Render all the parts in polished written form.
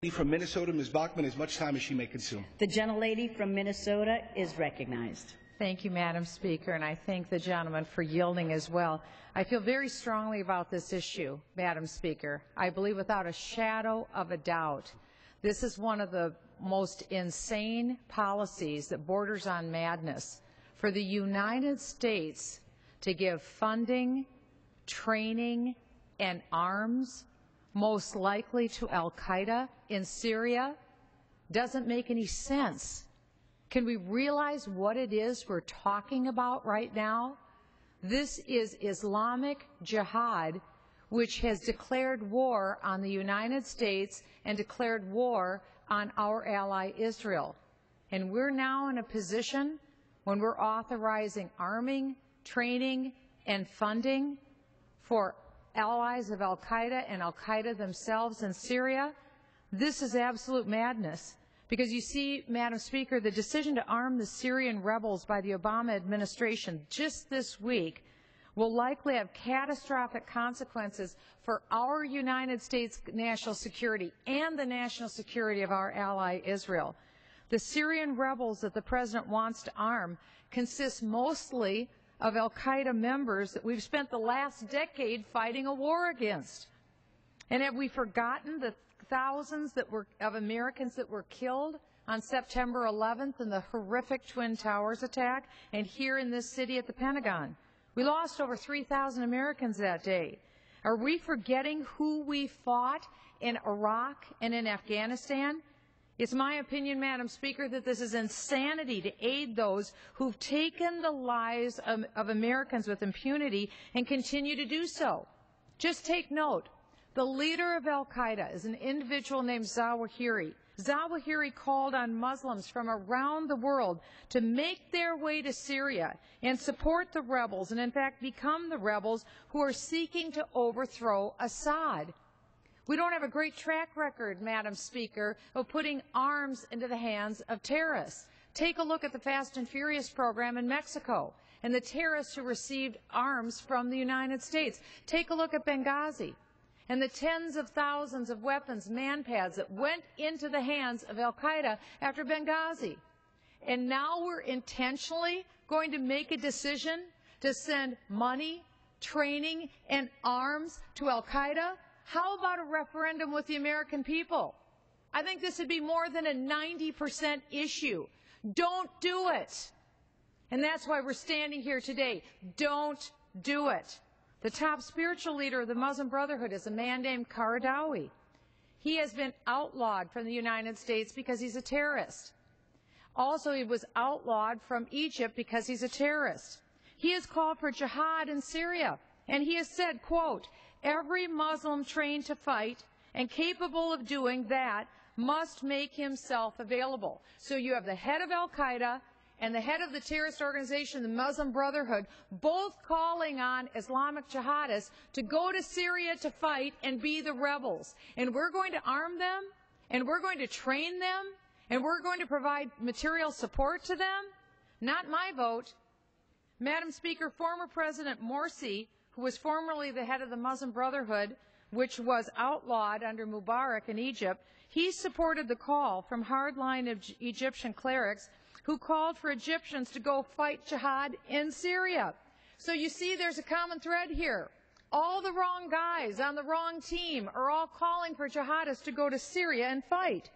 From Minnesota, Ms. Bachmann, as much time as she may consume. The gentlelady from Minnesota is recognized. Thank you, Madam Speaker, and I thank the gentleman for yielding as well. I feel very strongly about this issue, Madam Speaker. I believe without a shadow of a doubt, this is one of the most insane policies that borders on madness for the United States to give funding, training, and arms most likely to al-Qaeda in Syria doesn't make any sense. Can we realize what it is we're talking about right now? This is Islamic Jihad, which has declared war on the United States and declared war on our ally Israel. And we're now in a position when we're authorizing arming, training, and funding for allies of al-Qaeda and al-Qaeda themselves in Syria. This is absolute madness. Because you see, Madam Speaker, the decision to arm the Syrian rebels by the Obama administration just this week will likely have catastrophic consequences for our United States national security and the national security of our ally Israel. The Syrian rebels that the President wants to arm consist mostly of al-Qaeda members that we've spent the last decade fighting a war against. And have we forgotten the thousands of Americans that were killed on September 11th in the horrific Twin Towers attack and here in this city at the Pentagon? We lost over 3,000 Americans that day. Are we forgetting who we fought in Iraq and in Afghanistan? It's my opinion, Madam Speaker, that this is insanity to aid those who've taken the lives of Americans with impunity and continue to do so. Just take note. The leader of al-Qaeda is an individual named Zawahiri. Zawahiri called on Muslims from around the world to make their way to Syria and support the rebels and, in fact, become the rebels who are seeking to overthrow Assad. We don't have a great track record, Madam Speaker, of putting arms into the hands of terrorists. Take a look at the Fast and Furious program in Mexico and the terrorists who received arms from the United States. Take a look at Benghazi and the tens of thousands of weapons, manpads that went into the hands of al-Qaeda after Benghazi. And now we're intentionally going to make a decision to send money, training, and arms to al-Qaeda? How about a referendum with the American people? I think this would be more than a 90% issue. Don't do it. And that's why we're standing here today. Don't do it. The top spiritual leader of the Muslim Brotherhood is a man named Qaradawi. He has been outlawed from the United States because he's a terrorist. Also, he was outlawed from Egypt because he's a terrorist. He has called for jihad in Syria, and he has said, quote, "Every Muslim trained to fight and capable of doing that must make himself available." So you have the head of al-Qaeda and the head of the terrorist organization, the Muslim Brotherhood, both calling on Islamic jihadists to go to Syria to fight and be the rebels. And we're going to arm them, and we're going to train them, and we're going to provide material support to them? Not my vote. Madam Speaker, former President Morsi, who was formerly the head of the Muslim Brotherhood, which was outlawed under Mubarak in Egypt, he supported the call from hardline Egyptian clerics who called for Egyptians to go fight jihad in Syria. So you see there's a common thread here. All the wrong guys on the wrong team are all calling for jihadists to go to Syria and fight.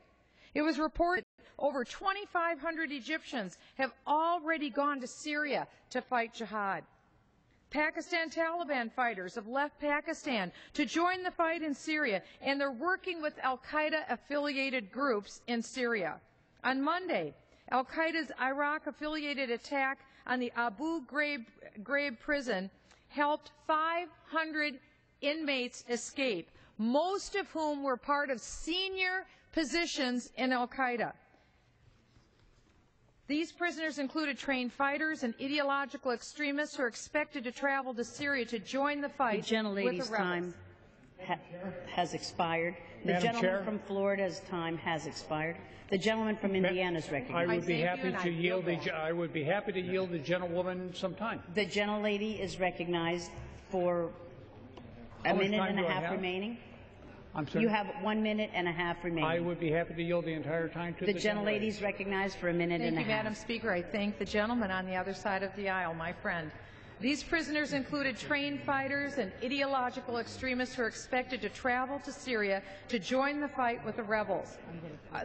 It was reported over 2,500 Egyptians have already gone to Syria to fight jihad. Pakistan Taliban fighters have left Pakistan to join the fight in Syria, and they're working with al-Qaeda-affiliated groups in Syria. On Monday, al-Qaeda's Iraq-affiliated attack on the Abu Ghraib prison helped 500 inmates escape, most of whom were part of senior positions in al-Qaeda. These prisoners included trained fighters and ideological extremists who are expected to travel to Syria to join the fight with the rebels. The gentlelady's time has expired. The gentleman from Florida's time has expired. The gentleman from Indiana is recognized. I would be happy to yield. I would be happy to yield the gentlewoman some time. The gentlelady is recognized for a minute and a half remaining. I'm sorry. You have 1 minute and a half remaining. I would be happy to yield the entire time to the gentlelady is recognized for a minute and a half. Thank you, Madam Speaker. I thank the gentleman on the other side of the aisle, my friend. These prisoners included trained fighters and ideological extremists who are expected to travel to Syria to join the fight with the rebels.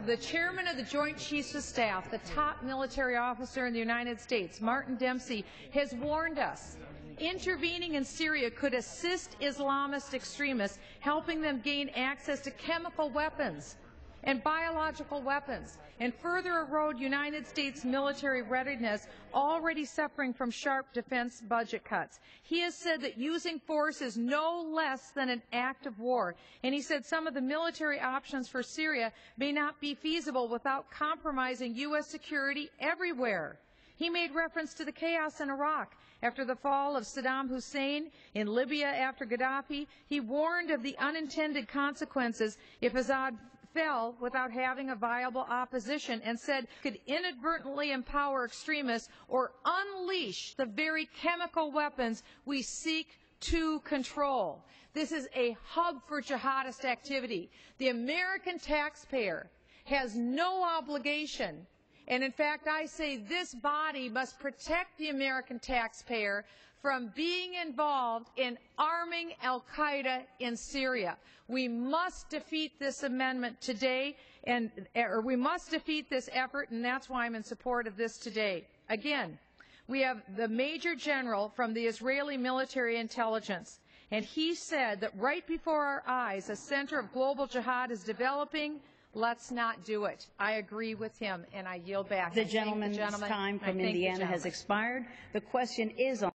The chairman of the Joint Chiefs of Staff, the top military officer in the United States, Martin Dempsey, has warned us intervening in Syria could assist Islamist extremists, helping them gain access to chemical weapons and biological weapons, and further erode United States military readiness, already suffering from sharp defense budget cuts. He has said that using force is no less than an act of war, and he said some of the military options for Syria may not be feasible without compromising U.S. security everywhere. He made reference to the chaos in Iraq after the fall of Saddam Hussein, in Libya after Gaddafi. He warned of the unintended consequences if Assad fell without having a viable opposition, and said could inadvertently empower extremists or unleash the very chemical weapons we seek to control. This is a hub for jihadist activity. The American taxpayer has no obligation, and in fact I say this body must protect the American taxpayer from being involved in arming al-Qaeda in Syria. We must defeat this amendment today, or we must defeat this effort, and that's why I'm in support of this today. Again, we have the Major General from the Israeli military intelligence, and he said that right before our eyes a center of global jihad is developing. Let's not do it. I agree with him, and I yield back. The gentleman's time from Indiana has expired. The question is on